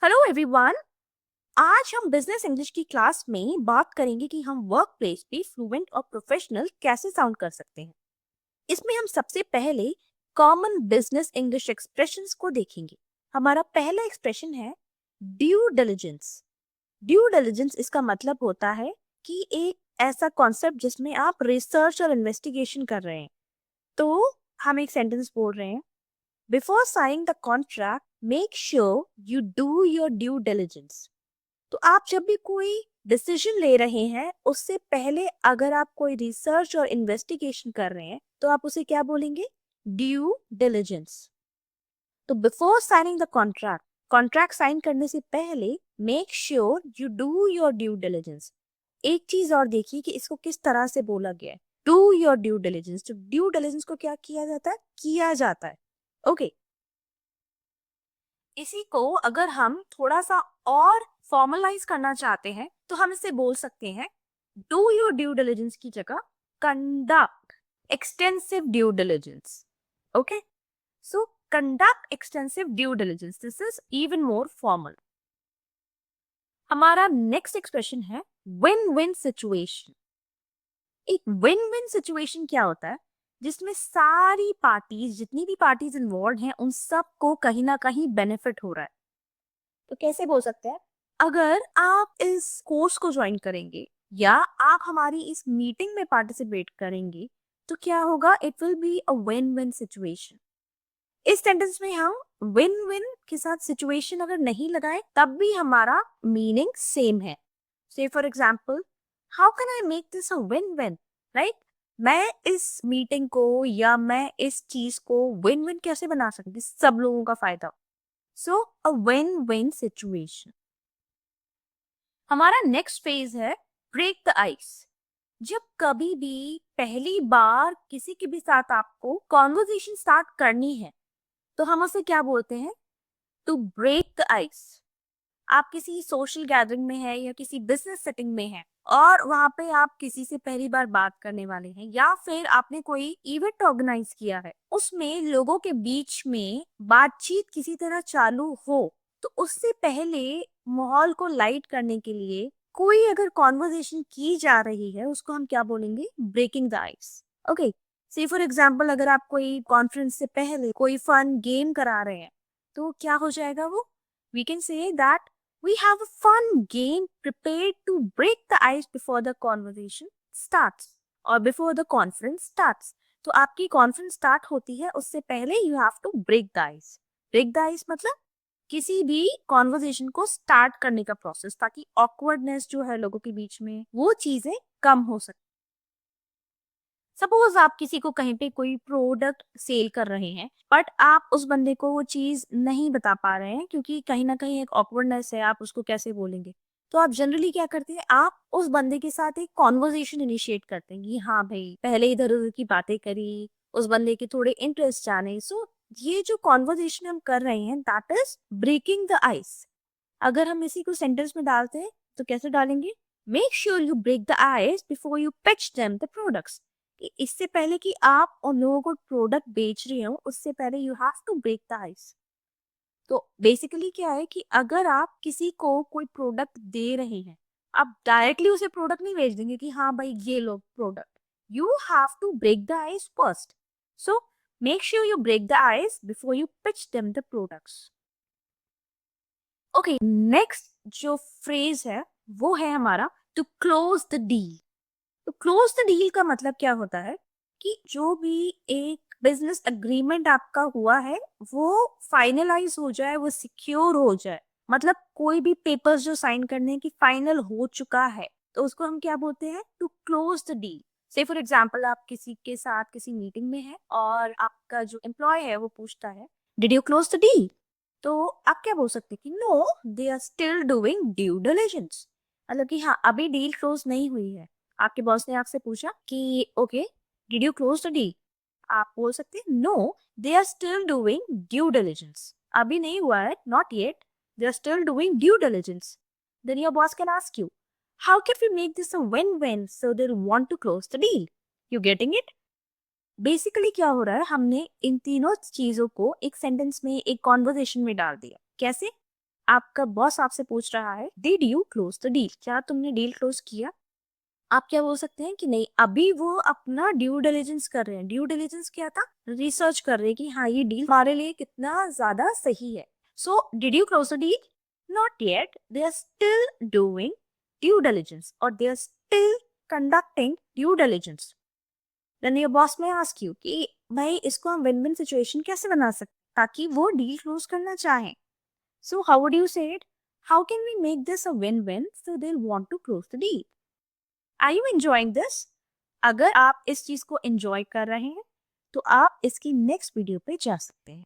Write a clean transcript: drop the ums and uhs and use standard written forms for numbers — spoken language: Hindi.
Hello everyone. आज हम बिजनेस इंग्लिश की क्लास में बात करेंगे कि हम वर्क प्लेस पे फ्लुएंट और प्रोफेशनल कैसे साउंड कर सकते हैं। इसमें हम सबसे पहले कॉमन बिजनेस इंग्लिश एक्सप्रेशंस को देखेंगे। हमारा पहला एक्सप्रेशन है ड्यू डिलिजेंस। ड्यू डिलिजेंस इसका मतलब होता है कि एक ऐसा कॉन्सेप्ट जिसमें आप रिसर्च और इन्वेस्टिगेशन कर रहे हैं। तो हम एक सेंटेंस बोल रहे हैं, before signing the contract make sure you do your due diligence. तो आप जब भी कोई डिसीजन ले रहे हैं उससे पहले अगर आप कोई रिसर्च और इन्वेस्टिगेशन कर रहे हैं तो आप उसे क्या बोलेंगे? Due diligence. तो before signing the contract, contract sign करने से पहले make sure you do your due diligence. एक चीज और देखिए कि इसको किस तरह से बोला गया है, डू योर ड्यू डिलिजेंस। तो ड्यू डिलिजेंस को क्या किया जाता है? किया जाता है। ओके, इसी को अगर हम थोड़ा सा और फॉर्मलाइज करना चाहते हैं तो हम इसे बोल सकते हैं, डू योर ड्यू डिलिजेंस की जगह conduct extensive due diligence. Okay, so conduct extensive due diligence, this is even more formal. हमारा नेक्स्ट एक्सप्रेशन है विन विन सिचुएशन। एक विन विन सिचुएशन क्या होता है? जिसमें सारी पार्टीज, जितनी भी पार्टीज इन्वॉल्व हैं, उन सबको कहीं ना कहीं बेनिफिट हो रहा है। तो कैसे बोल सकते हैं? अगर आप इस कोर्स को ज्वाइन करेंगे या आप हमारी इस मीटिंग में पार्टिसिपेट करेंगे तो क्या होगा? It will be a win win situation. इस सेंटेंस में हम विन विन के साथ सिचुएशन अगर नहीं लगाए तब भी हमारा मीनिंग सेम है। से for example, how can I make this a win win, right? मैं इस मीटिंग को या मैं इस चीज को विन विन कैसे बना सकती, सब लोगों का फायदा। सो अ विन विन सिचुएशन। हमारा नेक्स्ट फेज है ब्रेक द आइस। जब कभी भी पहली बार किसी के भी साथ आपको कॉन्वर्सेशन स्टार्ट करनी है तो हम उसे क्या बोलते हैं? To break the ice. आप किसी सोशल गैदरिंग में है या किसी बिजनेस सेटिंग में है और वहां पे आप किसी से पहली बार बात करने वाले हैं या फिर आपने कोई इवेंट ऑर्गेनाइज किया है, उसमें लोगों के बीच में बातचीत किसी तरह चालू हो तो उससे पहले माहौल को लाइट करने के लिए कोई अगर कॉन्वर्सेशन की जा रही है उसको हम क्या बोलेंगे? Breaking the ice. Okay, see for example, अगर आप कोई कॉन्फ्रेंस से पहले कोई फन गेम करा रहे हैं तो क्या हो जाएगा वो? We can say that we have a fun game prepared to break the ice before the conversation starts or before the conference starts. तो आपकी कॉन्फ्रेंस स्टार्ट होती है उससे पहले you have to break the ice. Break the ice मतलब किसी भी कॉन्वर्सेशन को स्टार्ट करने का प्रोसेस, ताकि ऑकवर्डनेस जो है लोगों के बीच में वो चीजें कम हो सके। सपोज आप किसी को कहीं पे कोई प्रोडक्ट सेल कर रहे हैं बट आप उस बंदे को वो चीज नहीं बता पा रहे हैं क्योंकि कहीं ना कहीं एक ऑकवर्डनेस है, आप उसको कैसे बोलेंगे। तो आप जनरली क्या करते हैं? आप उस बंदे के साथ एक कॉन्वर्जेशन इनिशिएट करते हैं कि हाँ भाई, पहले इधर उधर की बातें करी, उस बंदे के थोड़े इंटरेस्ट जाने। सो ये जो कॉन्वर्जेशन हम कर रहे हैं that is breaking the ice. अगर हम इसी को सेंटेंस में डालते हैं तो कैसे डालेंगे? Make sure you break the ice before you pitch them the products. कि इससे पहले कि आप उन लोगों को प्रोडक्ट बेच रहे हो उससे पहले you have to break the ice. तो बेसिकली क्या है कि अगर आप किसी को कोई प्रोडक्ट दे रहे हैं, आप डायरेक्टली उसे प्रोडक्ट नहीं बेच देंगे कि हाँ भाई ये लो product. You have to break the ice first. So make sure you break the ice before you pitch them the products. Okay, next जो फ्रेज है वो है हमारा टू क्लोज द डील। तो क्लोज द डील का मतलब क्या होता है कि जो भी एक बिजनेस एग्रीमेंट आपका हुआ है वो फाइनलाइज हो जाए, वो सिक्योर हो जाए। मतलब कोई भी पेपर्स जो साइन करने की फाइनल हो चुका है तो उसको हम क्या बोलते हैं? To close the deal. Say for example, आप किसी के साथ किसी मीटिंग में है और आपका जो एम्प्लॉय है वो पूछता है, did you close the deal? तो आप क्या बोल सकते हैं कि no, they are still doing due diligence. मतलब कि हाँ, अभी डील क्लोज नहीं हुई है। आपके बॉस ने आपसे पूछा कि okay, did you close the deal? आप बोल सकते हैं no, they are still doing due diligence. अभी नहीं हुआ है, not yet, they are still doing due diligence. Then your boss can ask you, how can we make this a win win so they want to close the deal? You getting it? Basically क्या हो रहा है, हमने इन तीनों चीजों को एक सेंटेंस में, एक कॉन्वर्सेशन में डाल दिया। कैसे? आपका बॉस आपसे पूछ रहा है, did you close the deal? क्या तुमने डील क्लोज किया? आप क्या बोल सकते हैं कि नहीं, अभी वो अपना ड्यू डिलिजेंस कर रहे हैं। ड्यू डिलिजेंस क्या था? रिसर्च कर रहे हैं कि हाँ ये डील हमारे लिए कितना ज्यादा सही है। So did you close the deal? Not yet, they are still doing due diligence और they are still conducting due diligence. Then your boss may ask you कि भाई इसको हम विन विन सिचुएशन कैसे बना सकते हैं ताकि वो डील क्लोज करना चाहें। So how would you say it? How can we make this a win-win so they'll want to close the deal? Are you enjoying this? अगर आप इस चीज को enjoy कर रहे हैं तो आप इसकी नेक्स्ट वीडियो पे जा सकते हैं।